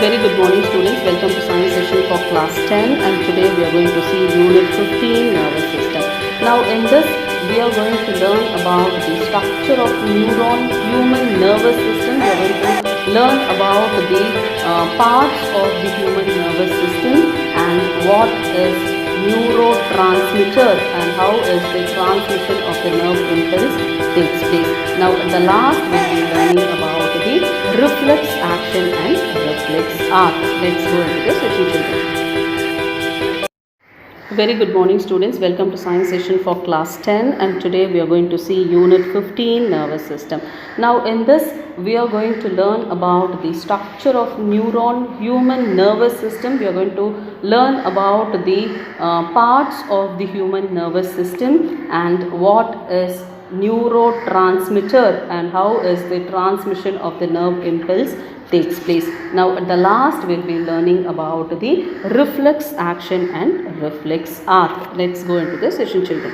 Very good morning students, welcome to science session for class 10 and today we are going to see unit 15 nervous system. Now in this we are going to learn about the structure of neuron, human nervous system. We are going to learn about the parts of the human nervous system and what is neurotransmitter and how is the transmission of the nerve impulse takes place. Now at the last we will be learning about the reflex action and reflex arc. Let's go into the session children. Very good morning students, welcome to science session for class 10 and today we are going to see unit 15 nervous system. Now in this we are going to learn about the structure of neuron, human nervous system. We are going to learn about the parts of the human nervous system and what is neurotransmitter and how is the transmission of the nerve impulse takes place. Now at the last we will be learning about the reflex action and reflex arc. Let's go into the session children.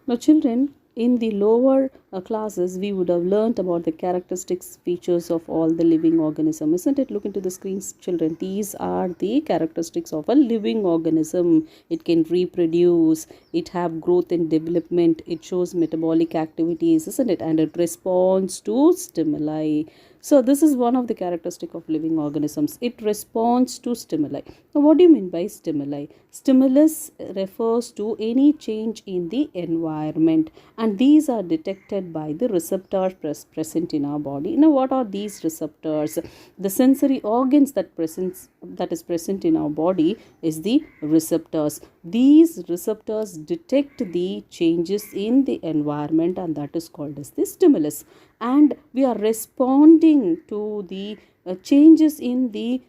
Now children, in the lower classes we would have learnt about the characteristics features of all the living organism, isn't it? Look into the screens children. These are the characteristics of a living organism. It can reproduce, it have growth and development, it shows metabolic activities, isn't it? And it responds to stimuli. So this is one of the characteristic of living organisms. It responds to stimuli. Now what do you mean by stimuli? Stimulus refers to any change in the environment and these are detected by the receptors present in our body. Now what are these receptors? The sensory organs that is present in our body is the receptors. These receptors detect the changes in the environment and that is called as the stimulus. And we are responding to the changes in the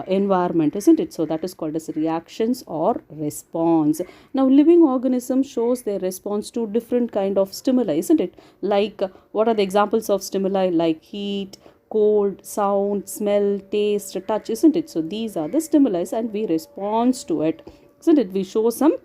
environment, isn't it? So that is called as reactions or response. Now living organism shows their response to different kind of stimuli, isn't it? Like what are the examples of stimuli? Like heat, cold, sound, smell, taste, touch, isn't it? So these are the stimuli and we respond to it, isn't it? We show some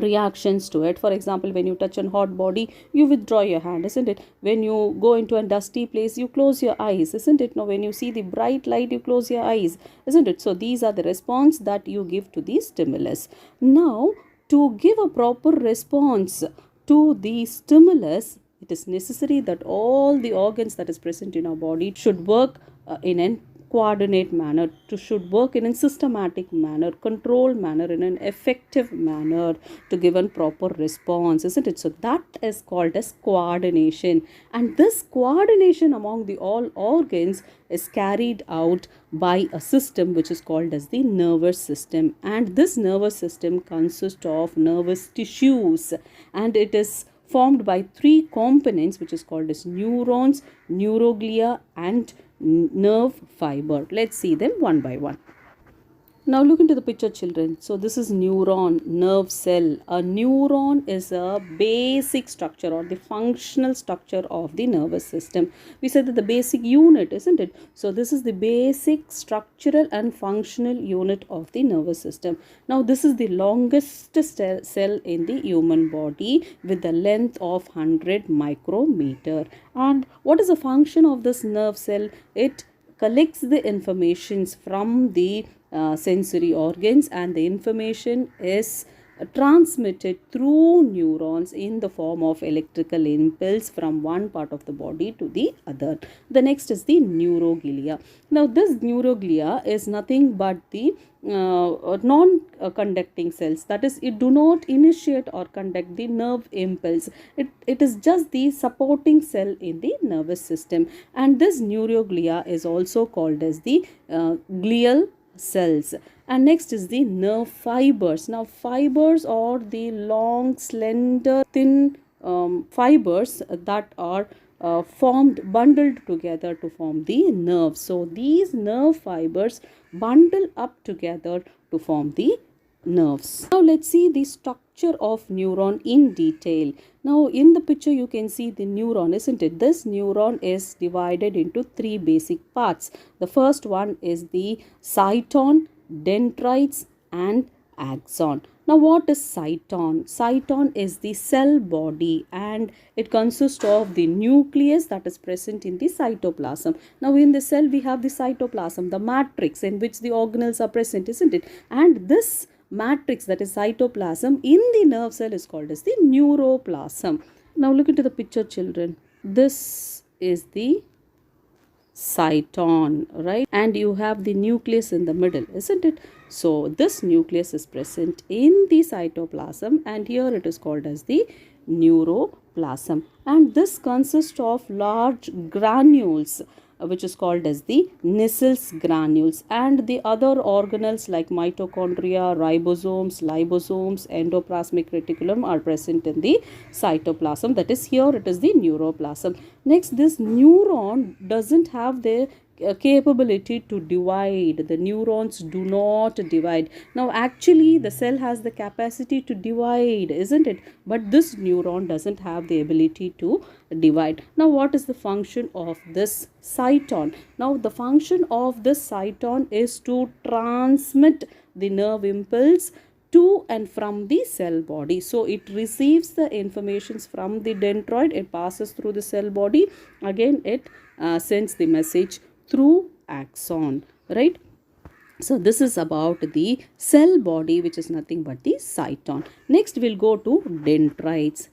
reactions to it. For example, when you touch a hot body, you withdraw your hand, isn't it? When you go into a dusty place, you close your eyes, isn't it? Now when you see the bright light, you close your eyes, isn't it? So these are the response that you give to the stimulus. Now to give a proper response to the stimulus, it is necessary that all the organs that is present in our body should work in an coordinate manner, should work in a systematic manner, controlled manner, in an effective manner to give a proper response, isn't it? So that is called as coordination, and this coordination among the all organs is carried out by a system which is called as the nervous system, and this nervous system consists of nervous tissues and it is formed by three components which is called as neurons, neuroglia and nerve fiber. Let's see them one by one. Now look into the picture children. So this is neuron, nerve cell. A neuron is a basic structure or the functional structure of the nervous system. We said that the basic unit, isn't it? So this is the basic structural and functional unit of the nervous system. Now this is the longest cell in the human body with the length of 100 micrometer. And what is the function of this nerve cell? It collects the informations from the sensory organs and the information is transmitted through neurons in the form of electrical impulse from one part of the body to the other. The next is the neuroglia. Now this neuroglia is nothing but the non-conducting cells, that is it do not initiate or conduct the nerve impulse. It is just the supporting cell in the nervous system, and this neuroglia is also called as the glial cells. And next is the nerve fibers. Now fibers are the long, slender, thin fibers that are bundled together to form the nerve. So these nerve fibers bundle up together to form the nerves. Now let's see the structure of neuron in detail. Now in the picture you can see the neuron, isn't it? This neuron is divided into three basic parts. The first one is the cyton, dendrites and axon. Now, what is cyton? Cyton is the cell body and it consists of the nucleus that is present in the cytoplasm. Now, in the cell, we have the cytoplasm, the matrix in which the organelles are present, isn't it? And this matrix, that is cytoplasm, in the nerve cell is called as the neuroplasm. Now, look into the picture, children. This is the cyton, right? And you have the nucleus in the middle, isn't it? So this nucleus is present in the cytoplasm and here it is called as the neuroplasm, and this consists of large granules which is called as the Nissls granules, and the other organelles like mitochondria, ribosomes, liposomes, endoplasmic reticulum are present in the cytoplasm. That is, here it is the neuroplasm. Next, this neuron doesn't have the capability to divide. The neurons do not divide. Now actually the cell has the capacity to divide, isn't it? But this neuron doesn't have the ability to divide. Now what is the function of this cyton? Now the function of this cyton is to transmit the nerve impulse to and from the cell body. So it receives the informations from the dendroid, it passes through the cell body, again it sends the message through axon, right? So this is about the cell body, which is nothing but the cyton. Next we'll go to dendrites.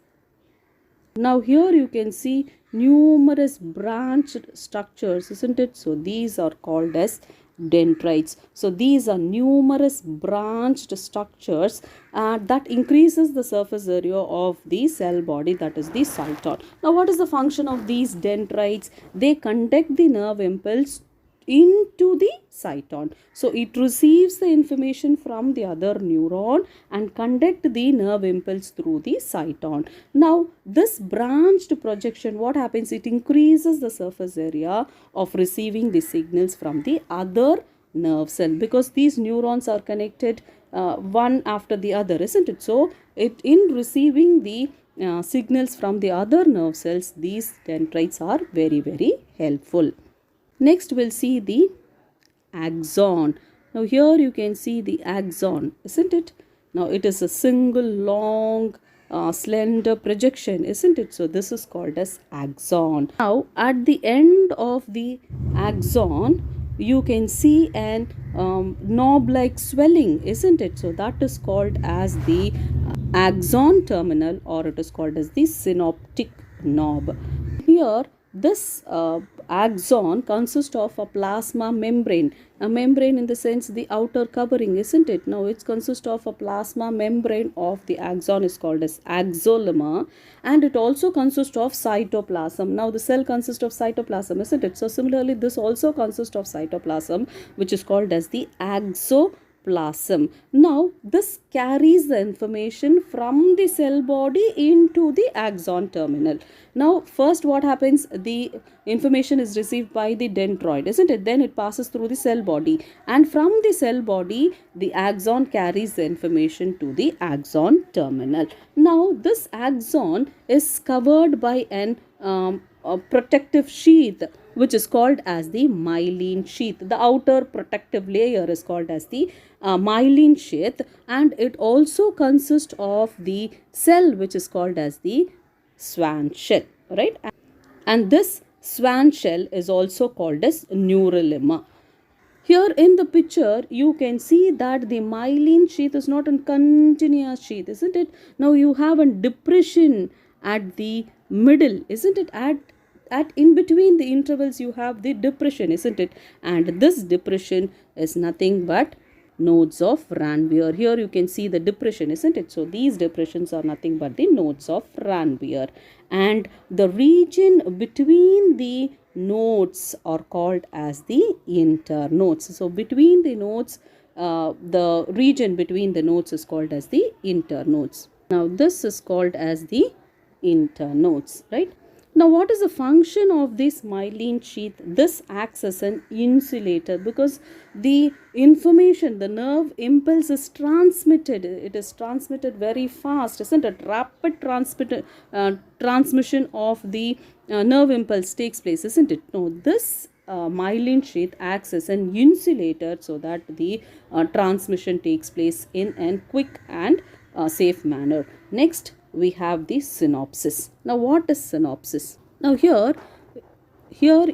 Now here you can see numerous branched structures, isn't it? So these are called as dendrites. So these are numerous branched structures that increases the surface area of the cell body, that is the cyton. Now what is the function of these dendrites? They conduct the nerve impulse into the cyton. So it receives the information from the other neuron and conduct the nerve impulse through the cyton. Now this branched projection, what happens? It increases the surface area of receiving the signals from the other nerve cell, because these neurons are connected one after the other, isn't it? So it in receiving the signals from the other nerve cells, these dendrites are very, very helpful. Next we'll see the axon. Now here you can see the axon, isn't it? Now it is a single long slender projection, isn't it? So this is called as axon. Now at the end of the axon you can see an knob like swelling, isn't it? So that is called as the axon terminal, or it is called as the synaptic knob. Here this axon consists of a plasma membrane. A membrane in the sense the outer covering, isn't it? Now it consists of a plasma membrane of the axon is called as axolemma, and it also consists of cytoplasm. Now the cell consists of cytoplasm, isn't it? So similarly this also consists of cytoplasm, which is called as the axoplasm. Now this carries the information from the cell body into the axon terminal. Now first what happens? The information is received by the dendroid, isn't it? Then it passes through the cell body, and from the cell body the axon carries the information to the axon terminal. Now this axon is covered by an a protective sheath, which is called as the myelin sheath. The outer protective layer is called as the myelin sheath, and it also consists of the cell which is called as the Schwann shell, right? And this Schwann shell is also called as neurilemma. Here in the picture you can see that the myelin sheath is not a continuous sheath, isn't it? Now you have a depression at the middle, isn't it? At in between the intervals you have the depression, isn't it? And this depression is nothing but nodes of Ranvier. Here you can see the depression, isn't it? So these depressions are nothing but the nodes of Ranvier, and the region between the nodes are called as the internodes. So between the nodes, the region between the nodes is called as the internodes. Now this is called as the internodes, right? Now what is the function of this myelin sheath? This acts as an insulator, because the information, the nerve impulse is transmitted. It is transmitted very fast, isn't it? Rapid transmission of the nerve impulse takes place, isn't it? No, this myelin sheath acts as an insulator so that the transmission takes place in a quick and safe manner. Next, we have the synopsis. Now, what is synopsis? Now, here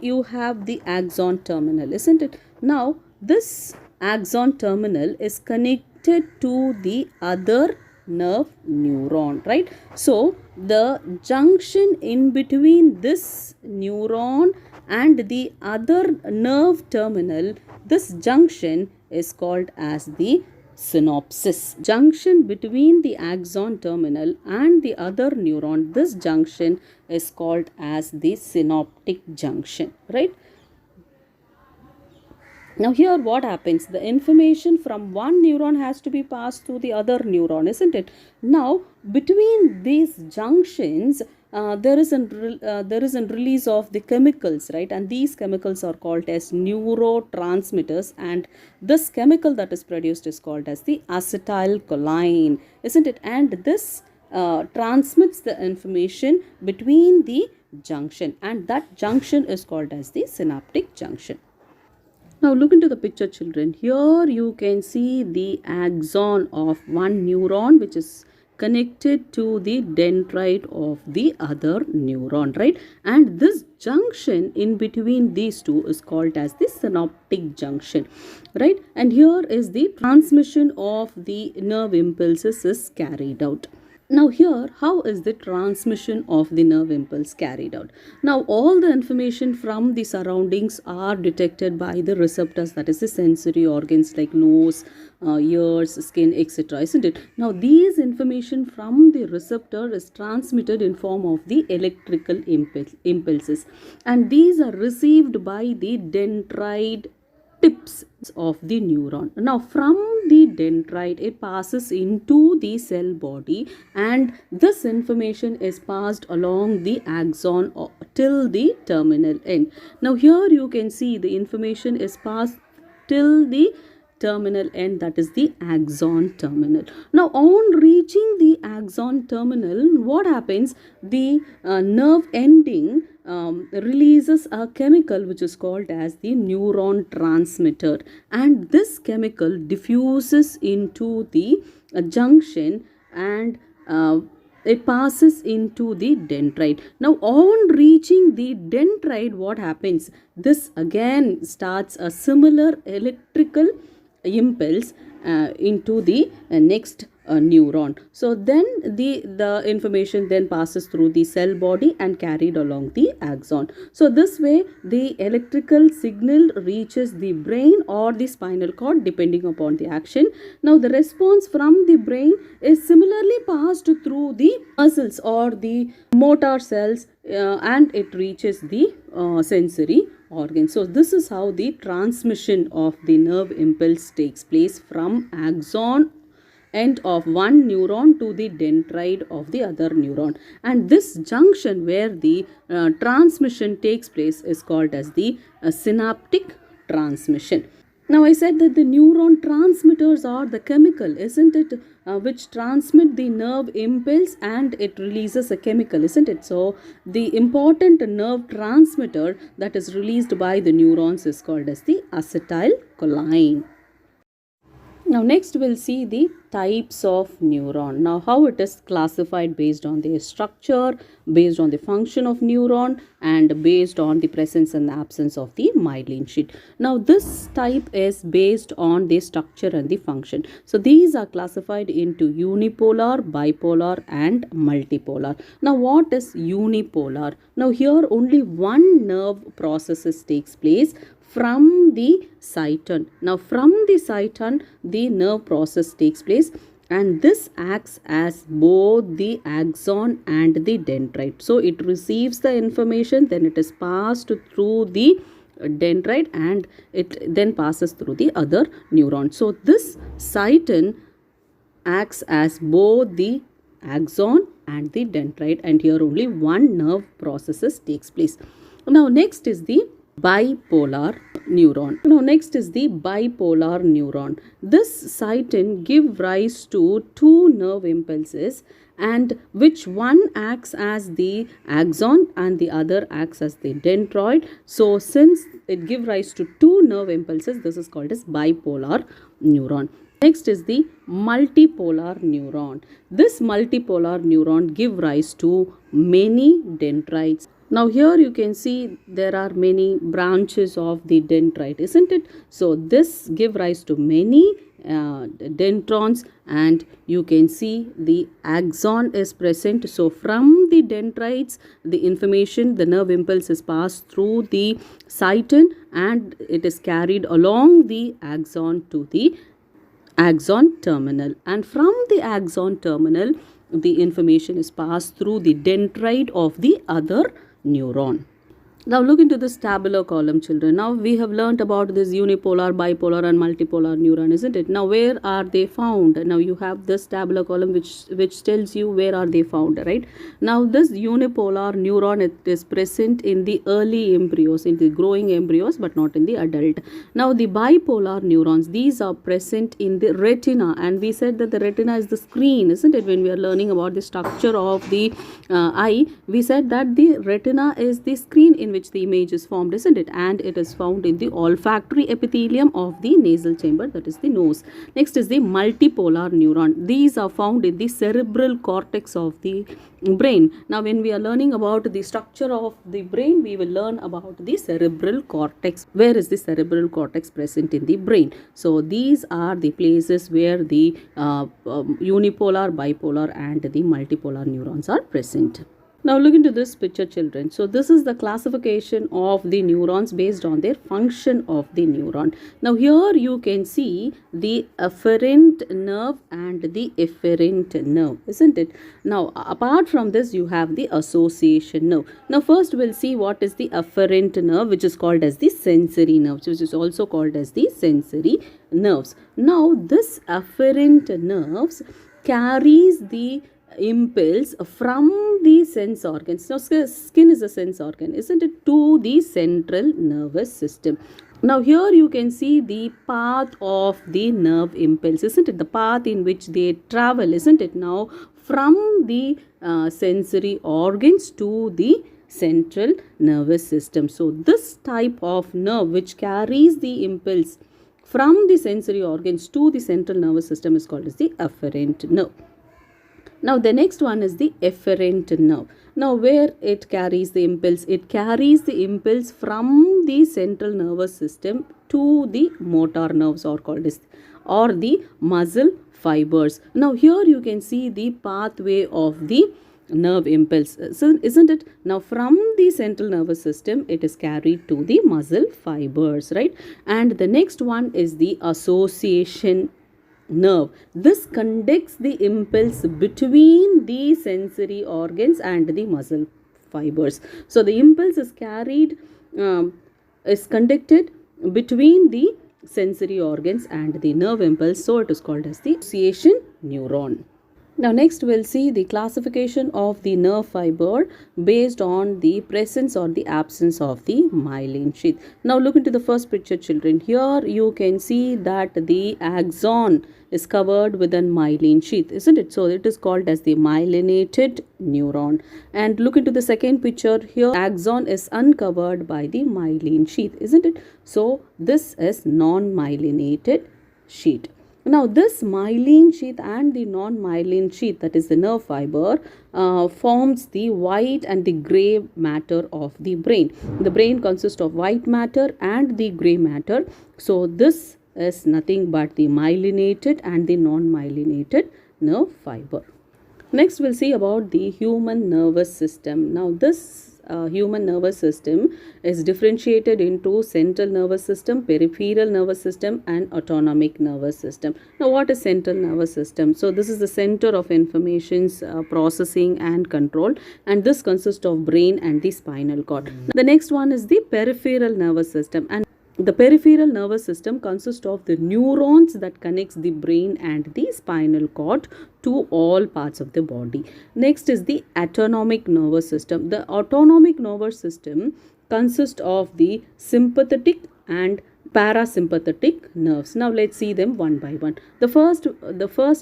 you have the axon terminal, isn't it? Now, this axon terminal is connected to the other nerve neuron, right? So, the junction in between this neuron and the other nerve terminal, this junction is called as the synopsis. Junction between the axon terminal and the other neuron, this junction is called as the synaptic junction, right? Now here what happens? The information from one neuron has to be passed to the other neuron, isn't it? Now between these junctions, there is a release of the chemicals, right? And these chemicals are called as neurotransmitters, and this chemical that is produced is called as the acetylcholine, isn't it? And this transmits the information between the junction, and that junction is called as the synaptic junction. Now look into the picture, children. Here you can see the axon of one neuron which is connected to the dendrite of the other neuron, right? And this junction in between these two is called as the synaptic junction, right? And here is the transmission of the nerve impulses is carried out. Now here, how is the transmission of the nerve impulse carried out? Now all the information from the surroundings are detected by the receptors, that is the sensory organs like nose, ears, skin, etc. Isn't it? Now these information from the receptor is transmitted in form of the electrical impulses, and these are received by the dendrite tips of the neuron. Now from the dendrite, it passes into the cell body, and this information is passed along the axon till the terminal end. Now here you can see the information is passed till the terminal end, that is the axon terminal. Now on reaching the axon terminal, what happens? The nerve ending releases a chemical which is called as the neuron transmitter, and this chemical diffuses into the junction, and it passes into the dendrite. Now on reaching the dendrite, what happens? This again starts a similar electrical impulse into the next neuron. So then the information then passes through the cell body and carried along the axon. So this way the electrical signal reaches the brain or the spinal cord depending upon the action. Now the response from the brain is similarly passed through the muscles or the motor cells and it reaches the sensory organ. So this is how the transmission of the nerve impulse takes place from axon end of one neuron to the dendrite of the other neuron, and this junction where the transmission takes place is called as the synaptic transmission. Now I said that the neuron transmitters are the chemical, isn't it, which transmit the nerve impulse and it releases a chemical, isn't it? So the important nerve transmitter that is released by the neurons is called as the acetylcholine. Now next we'll see the types of neuron. Now how it is classified based on their structure, based on the function of neuron, and based on the presence and absence of the myelin sheath. Now this type is based on the structure and the function. So these are classified into unipolar, bipolar and multipolar. Now what is unipolar? Now here only one nerve processes takes place from the citon. Now from the citon the nerve process takes place, and this acts as both the axon and the dendrite. So it receives the information, then it is passed through the dendrite and it then passes through the other neuron. So this citon acts as both the axon and the dendrite, and here only one nerve processes takes place. Now next is the bipolar neuron. Now next is the bipolar neuron. This citon give rise to two nerve impulses, and which one acts as the axon and the other acts as the dendroid. So since it give rise to two nerve impulses. This is called as bipolar neuron. Next is the multipolar neuron. This multipolar neuron give rise to many dendrites. Now here you can see there are many branches of the dendrite, isn't it? So this give rise to many dendrons, and you can see the axon is present. So from the dendrites, the information, the nerve impulse is passed through the cyton and it is carried along the axon to the axon terminal, and from the axon terminal the information is passed through the dendrite of the other neuron. Now look into this tabular column, children. Now we have learnt about this unipolar, bipolar and multipolar neuron, isn't it? Now where are they found? Now you have this tabular column which tells you where are they found, right? Now this unipolar neuron, it is present in the early embryos, in the growing embryos, but not in the adult. Now the bipolar neurons, these are present in the retina, and we said that the retina is the screen, isn't it? When we are learning about the structure of the eye, we said that the retina is the screen in which the image is formed, isn't it? And it is found in the olfactory epithelium of the nasal chamber, that is the nose. Next is the multipolar neuron. These are found in the cerebral cortex of the brain. Now when we are learning about the structure of the brain, we will learn about the cerebral cortex. Where is the cerebral cortex present in the brain? So these are the places where the unipolar, bipolar and the multipolar neurons are present. Now look into this picture, children. So this is the classification of the neurons based on their function of the neuron. Now here you can see the afferent nerve and the efferent nerve, isn't it? Now apart from this you have the association nerve. Now first we'll see what is the afferent nerve, which is called as the sensory nerves, which is also called as the sensory nerves. Now this afferent nerves carries the impulse from the sense organs. Now skin is a sense organ, isn't it, to the central nervous system. Now here you can see the path of the nerve impulse, isn't it? The path in which they travel, isn't it? Now from the sensory organs to the central nervous system. So this type of nerve which carries the impulse from the sensory organs to the central nervous system is called as the afferent nerve. Now the next one is the efferent nerve. Now where it carries the impulse? It carries the impulse from the central nervous system to the motor nerves, or called as, or the muscle fibers. Now here you can see the pathway of the nerve impulse, so isn't it? Now from the central nervous system it is carried to the muscle fibers, right? And the next one is the association nerve. This conducts the impulse between the sensory organs and the muscle fibers. So the impulse is carried, is conducted between the sensory organs and the nerve impulse. So it is called as the association neuron. Now next we'll see the classification of the nerve fiber based on the presence or the absence of the myelin sheath. Now look into the first picture, children. Here you can see that the axon is covered with a myelin sheath, isn't it? So it is called as the myelinated neuron. And look into the second picture. Here axon is uncovered by the myelin sheath, isn't it? So this is non-myelinated sheath. Now this myelin sheath and the non-myelin sheath, that is the nerve fiber, forms the white and the grey matter of the brain. The brain consists of white matter and the grey matter. So this is nothing but the myelinated and the non-myelinated nerve fiber. Next we'll see about the human nervous system. Now this human nervous system is differentiated into central nervous system, peripheral nervous system and autonomic nervous system. Now what is central nervous system? So this is the center of information's processing and control, and this consists of brain and the spinal cord. The next one is the peripheral nervous system, and the peripheral nervous system consists of the neurons that connects the brain and the spinal cord to all parts of the body. Next is the autonomic nervous system. The autonomic nervous system consists of the sympathetic and parasympathetic nerves. Now let's see them one by one. The first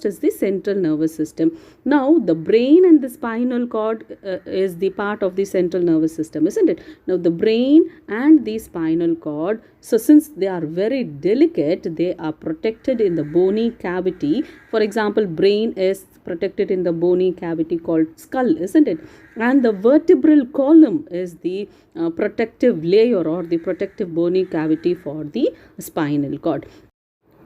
is the central nervous system. Now the brain and the spinal cord is the part of the central nervous system, isn't it? Now the brain and the spinal cord, so since they are very delicate, they are protected in the bony cavity. For example, brain is protected in the bony cavity called skull, isn't it? And the vertebral column is the protective layer or the protective bony cavity for the spinal cord.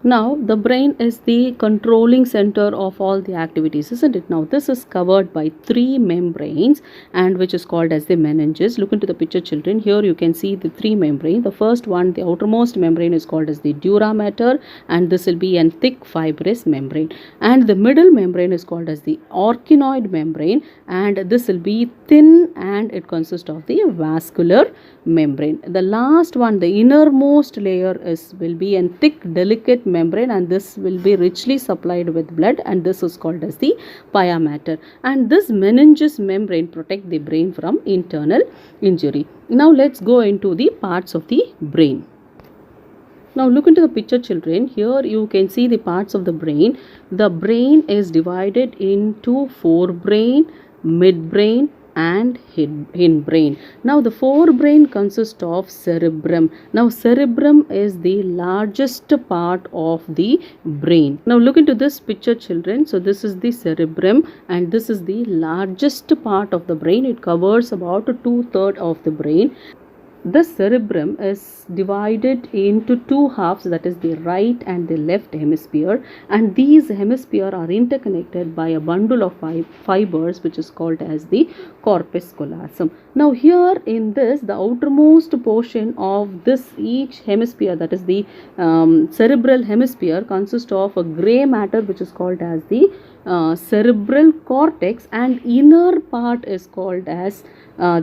Now the brain is the controlling center of all the activities, isn't it? Now this is covered by three membranes, and which is called as the meninges. Look into the picture, children. Here you can see the three membrane. The first one, the outermost membrane, is called as the dura mater, and this will be a thick fibrous membrane. And the middle membrane is called as the arachnoid membrane, and this will be thin and it consists of the vascular membrane. The last one, the innermost layer, will be a thick delicate membrane, and this will be richly supplied with blood, and this is called as the pia mater. And this meninges membrane protect the brain from internal injury. Now let's go into the parts of the brain. Now look into the picture, children. Here you can see the parts of the brain. The brain is divided into forebrain, midbrain, and hindbrain. Now the forebrain consists of cerebrum. Now cerebrum is the largest part of the brain. Now look into this picture, children. So this is the cerebrum, and this is the largest part of the brain. It covers about 2/3 of the brain. The cerebrum is divided into two halves, that is the right and the left hemisphere, and these hemispheres are interconnected by a bundle of fibers which is called as the corpus callosum. Now here in this, the outermost portion of this each hemisphere, that is the cerebral hemisphere, consists of a grey matter which is called as the cerebral cortex, and inner part is called as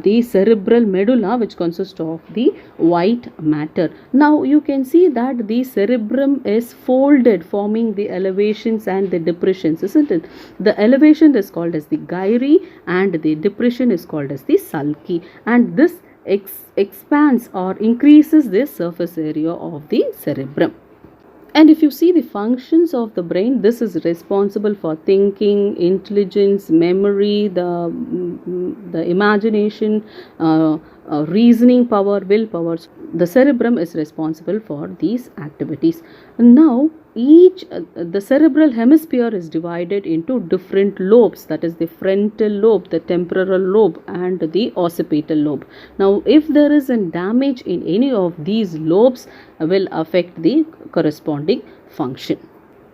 the cerebral medulla, which consists of the white matter. Now you can see that the cerebrum is folded, forming the elevations and the depressions, isn't it? The elevation is called as the gyri and the depression is called as the sulci, and this expands or increases the surface area of the cerebrum. And if you see the functions of the brain, this is responsible for thinking, intelligence, memory, the imagination, reasoning power, willpower. The cerebrum is responsible for these activities. Now the cerebral hemisphere is divided into different lobes, that is the frontal lobe, the temporal lobe, and the occipital lobe. Now if there is a damage in any of these lobes, will affect the corresponding function.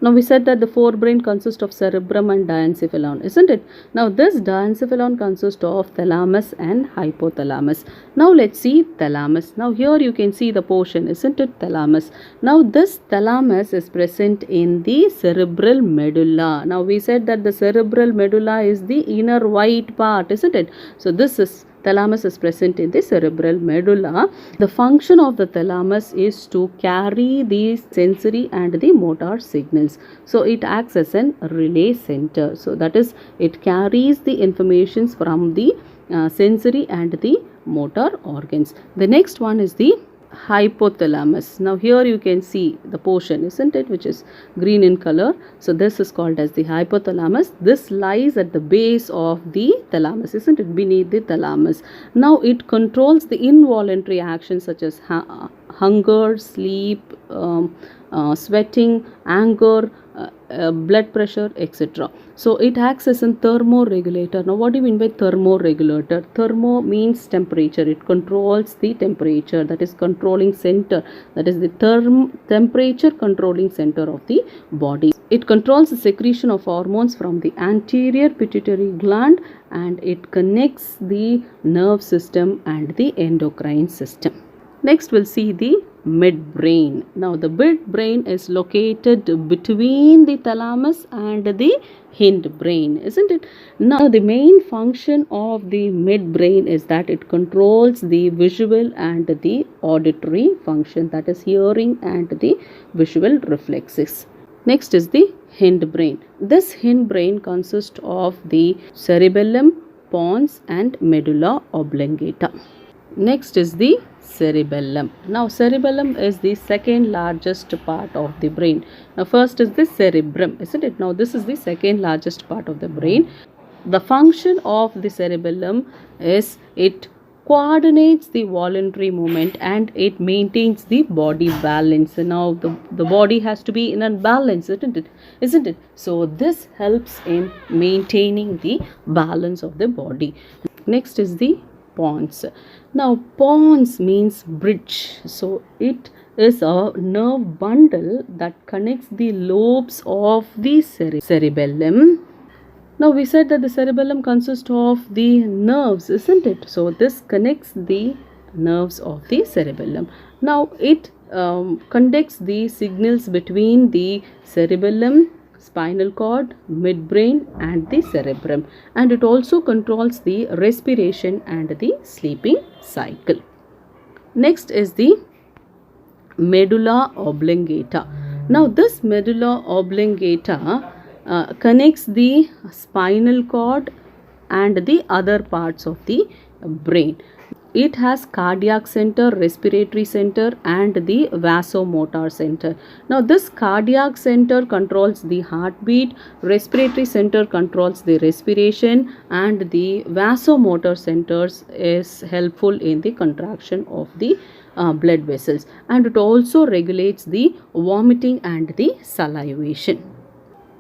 Now we said that the forebrain consists of cerebrum and diencephalon, isn't it? Now this diencephalon consists of thalamus and hypothalamus. Now let's see thalamus. Now here you can see the portion, isn't it? Thalamus. Now this thalamus is present in the cerebral medulla. Now we said that the cerebral medulla is the inner white part, isn't it? So this is thalamus is present in the cerebral medulla. The function of the thalamus is to carry the sensory and the motor signals. So it acts as an relay center. So that is, it carries the informations from the sensory and the motor organs. The next one is the hypothalamus. Now here you can see the portion, isn't it, which is green in color. So this is called as the hypothalamus. This lies at the base of the thalamus, isn't it, beneath the thalamus. Now it controls the involuntary actions such as hunger, sleep, sweating, anger, blood pressure, etc. So it acts as a thermoregulator. Now what do you mean by thermoregulator? Thermo means temperature. It controls the temperature, that is controlling center, that is the temperature controlling center of the body. It controls the secretion of hormones from the anterior pituitary gland, and it connects the nerve system and the endocrine system. Next we'll see the midbrain. Now the midbrain is located between the thalamus and the hindbrain, isn't it? Now the main function of the midbrain is that it controls the visual and the auditory function, that is hearing and the visual reflexes. Next is the hindbrain. This hindbrain consists of the cerebellum, pons, and medulla oblongata. Next is the cerebellum. Now cerebellum is the second largest part of the brain. Now first is the cerebrum, isn't it? Now this is the second largest part of the brain. The function of the cerebellum is it coordinates the voluntary movement and it maintains the body balance. Now the body has to be in a balance, isn't it? So this helps in maintaining the balance of the body. Next is the pons. Now pons means bridge. So it is a nerve bundle that connects the lobes of the cerebellum. Now we said that the cerebellum consists of the nerves, isn't it? So this connects the nerves of the cerebellum. Now it conducts the signals between the cerebellum, spinal cord, midbrain and the cerebrum, and it also controls the respiration and the sleeping cycle. Next is the medulla oblongata. Now this medulla oblongata connects the spinal cord and the other parts of the brain. It has cardiac center, respiratory center and the vasomotor center. Now this cardiac center controls the heartbeat, respiratory center controls the respiration and the vasomotor centers is helpful in the contraction of the blood vessels, and it also regulates the vomiting and the salivation.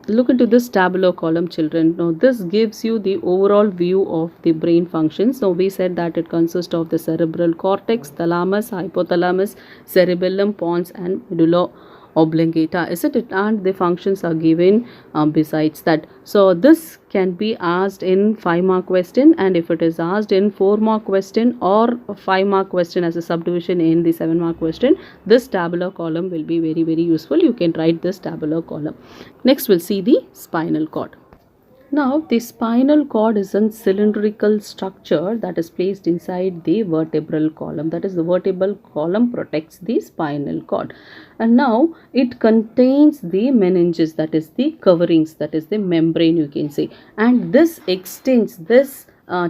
Look into this tabular column, children. Now this gives you the overall view of the brain functions. Now we said that it consists of the cerebral cortex, thalamus, hypothalamus, cerebellum, pons and medulla oblongata, isn't it? And the functions are given besides that. So this can be asked in 5-mark question, and if it is asked in 4-mark question or 5-mark question as a subdivision in the 7-mark question, this tabular column will be very, very useful. You can write this tabular column. Next we'll see the spinal cord. Now the spinal cord is a cylindrical structure that is placed inside the vertebral column. That is, the vertebral column protects the spinal cord. And now it contains the meninges, that is the coverings, that is the membrane you can say. And this extends, this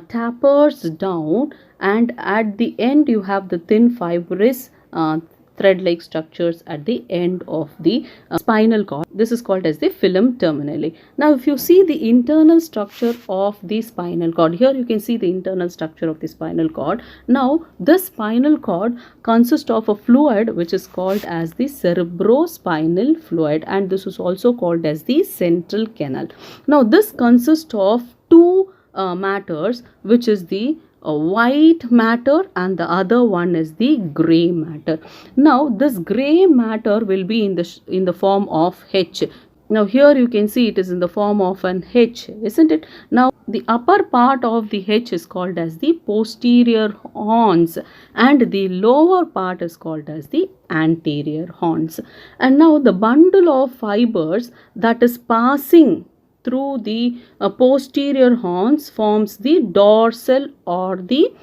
tapers down, and at the end you have the thin fibrous thread-like structures at the end of the spinal cord. This is called as the filum terminale. Now if you see the internal structure of the spinal cord, here you can see the internal structure of the spinal cord. Now this spinal cord consists of a fluid which is called as the cerebrospinal fluid, and this is also called as the central canal. Now this consists of two matters, which is the white matter and the other one is the gray matter. Now this gray matter will be in the form of H. Now here you can see it is in the form of an H, isn't it? Now the upper part of the H is called as the posterior horns and the lower part is called as the anterior horns. And now the bundle of fibers that is passing through the posterior horns forms the dorsal or the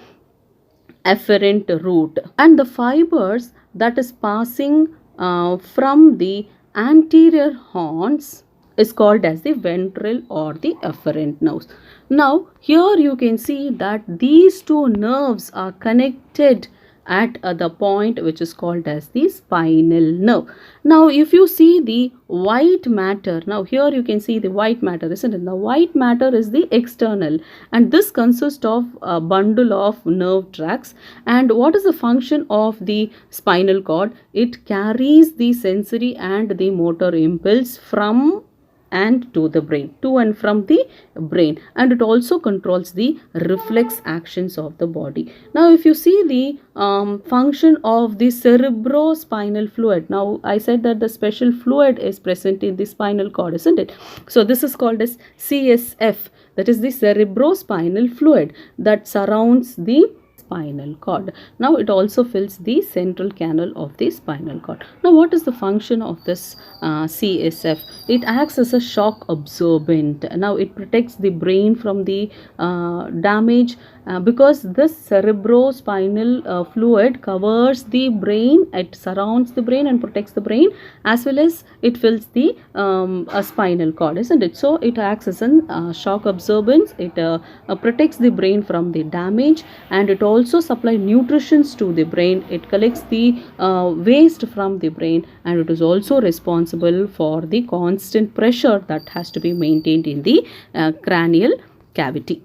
afferent root, and the fibers that is passing from the anterior horns is called as the ventral or the afferent nerves. Now here you can see that these two nerves are connected at the point which is called as the spinal nerve. Now if you see the white matter, now here you can see the white matter, isn't it? The white matter is the external, and this consists of a bundle of nerve tracts. And what is the function of the spinal cord? It carries the sensory and the motor impulse from and to the brain, to and from the brain, and it also controls the reflex actions of the body. Now if you see the function of the cerebrospinal fluid, now I said that the special fluid is present in the spinal cord, isn't it? So this is called as CSF, that is the cerebrospinal fluid that surrounds the spinal cord. Now it also fills the central canal of the spinal cord. Now what is the function of this CSF? It acts as a shock absorbent. Now it protects the brain from the damage because this cerebrospinal fluid covers the brain, it surrounds the brain and protects the brain, as well as it fills the spinal cord, isn't it? So it acts as an shock absorbance, it protects the brain from the damage, and it also supplies nutrition to the brain, it collects the waste from the brain, and it is also responsible for the constant pressure that has to be maintained in the cranial cavity.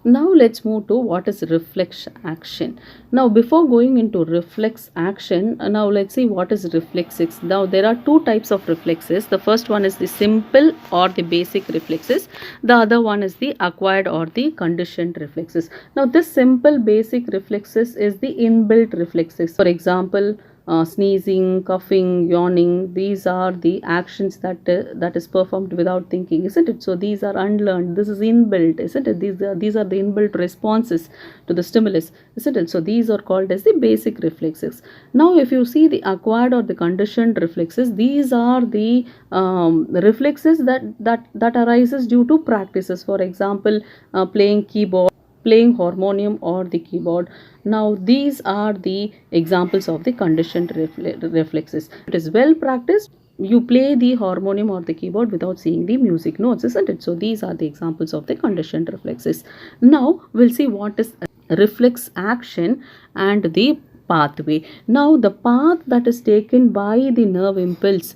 Now let's move to what is reflex action. Now before going into reflex action, now let's see what is reflexes. Now there are two types of reflexes. The first one is the simple or the basic reflexes. The other one is the acquired or the conditioned reflexes. Now this simple basic reflexes is the inbuilt reflexes. For example, sneezing, coughing, yawning, these are the actions that is performed without thinking, isn't it? So these are unlearned, this is inbuilt, isn't it? These are the inbuilt responses to the stimulus, isn't it? So these are called as the basic reflexes. Now if you see the acquired or the conditioned reflexes, these are the reflexes that arises due to practices. For example, playing keyboard, playing harmonium or the keyboard. Now these are the examples of the conditioned reflexes. It is well practiced, you play the harmonium or the keyboard without seeing the music notes, isn't it? So these are the examples of the conditioned reflexes. Now we'll see what is reflex action and the pathway. Now the path that is taken by the nerve impulse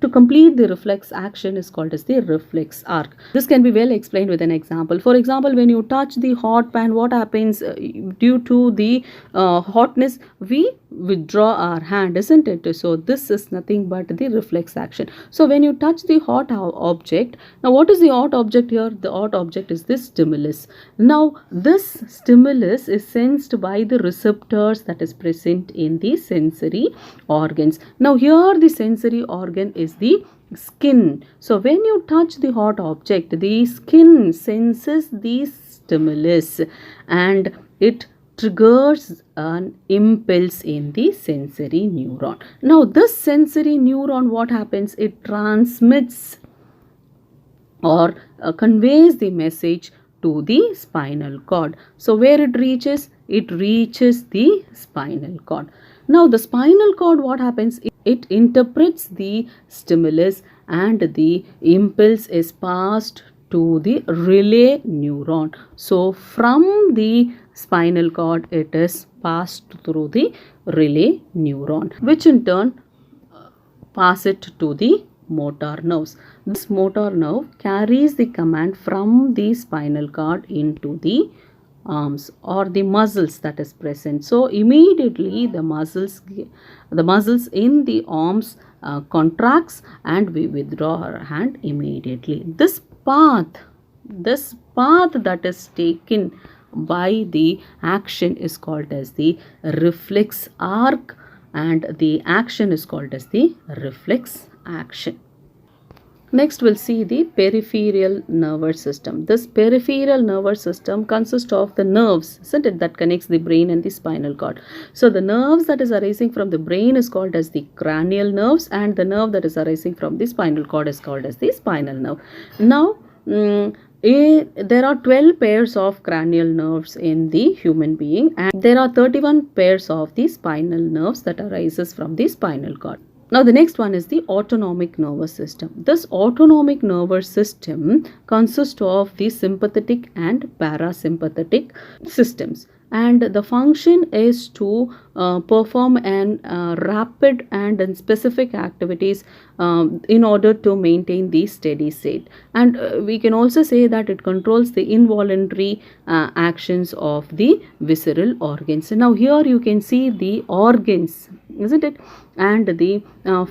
to complete the reflex action is called as the reflex arc. This can be well explained with an example. For example, when you touch the hot pan, what happens? Due to the hotness, we withdraw our hand, isn't it? So this is nothing but the reflex action. So when you touch the hot object, now what is the hot object here? The hot object is this stimulus. Now this stimulus is sensed by the receptors that is present in the sensory organs. Now here the sensory organ is the skin. So when you touch the hot object, the skin senses the stimulus and it triggers an impulse in the sensory neuron. Now this sensory neuron, what happens? It transmits or conveys the message to the spinal cord. So where it reaches? It reaches the spinal cord. Now the spinal cord, what happens? It interprets the stimulus and the impulse is passed to the relay neuron. So from the spinal cord, it is passed through the relay neuron, which in turn pass it to the motor nerves. This motor nerve carries the command from the spinal cord into the arms or the muscles that is present. So immediately the muscles in the arms contracts and we withdraw our hand immediately. This path that is taken by the action is called as the reflex arc, and the action is called as the reflex action. Next we'll see the peripheral nervous system. This peripheral nervous system consists of the nerves, isn't it, that connects the brain and the spinal cord. So the nerves that is arising from the brain is called as the cranial nerves, and the nerve that is arising from the spinal cord is called as the spinal nerve. Now there are 12 pairs of cranial nerves in the human being, and there are 31 pairs of the spinal nerves that arises from the spinal cord. Now the next one is the autonomic nervous system. This autonomic nervous system consists of the sympathetic and parasympathetic systems, and the function is to perform an rapid and specific activities in order to maintain the steady state. And we can also say that it controls the involuntary actions of the visceral organs. Now here you can see the organs, isn't it, and the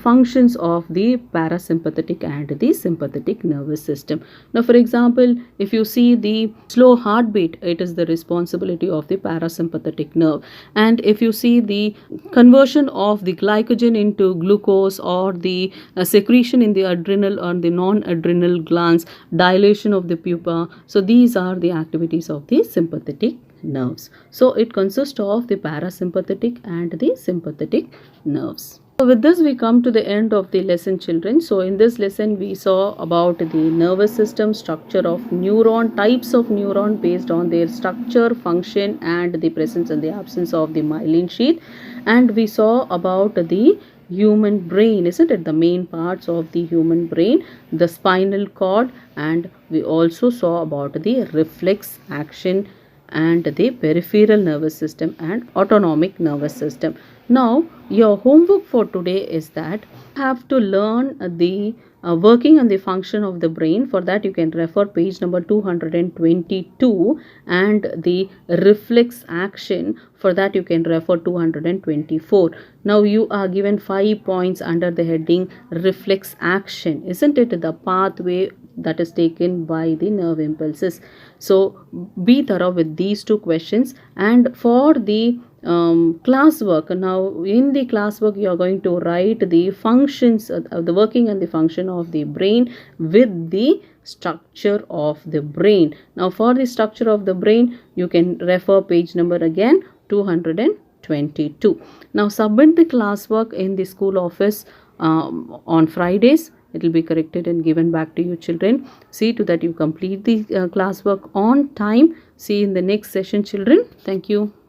functions of the parasympathetic and the sympathetic nervous system. Now for example, if you see the slow heartbeat, it is the responsibility of the parasympathetic nerve. And if you see the conversion of the glycogen into glucose, or the secretion in the adrenal or the non-adrenal glands, dilation of the pupa, so these are the activities of the sympathetic nerves. So it consists of the parasympathetic and the sympathetic nerves. So with this we come to the end of the lesson, children. So in this lesson we saw about the nervous system, structure of neuron, types of neuron based on their structure, function and the presence and the absence of the myelin sheath. And we saw about the human brain, isn't it? The main parts of the human brain, the spinal cord, and we also saw about the reflex action and the peripheral nervous system and autonomic nervous system. Now your homework for today is that you have to learn the working and the function of the brain. For that you can refer page number 222, and the reflex action, for that you can refer 224. Now you are given 5 points under the heading reflex action, isn't it? The pathway that is taken by the nerve impulses. So be thorough with these two questions. And for the classwork, now in the classwork you are going to write the functions of the working and the function of the brain with the structure of the brain. Now for the structure of the brain you can refer page number again 222. Now submit the classwork in the school office on Fridays. It will be corrected and given back to you, children. See to that you complete the classwork on time. See you in the next session, children. Thank you.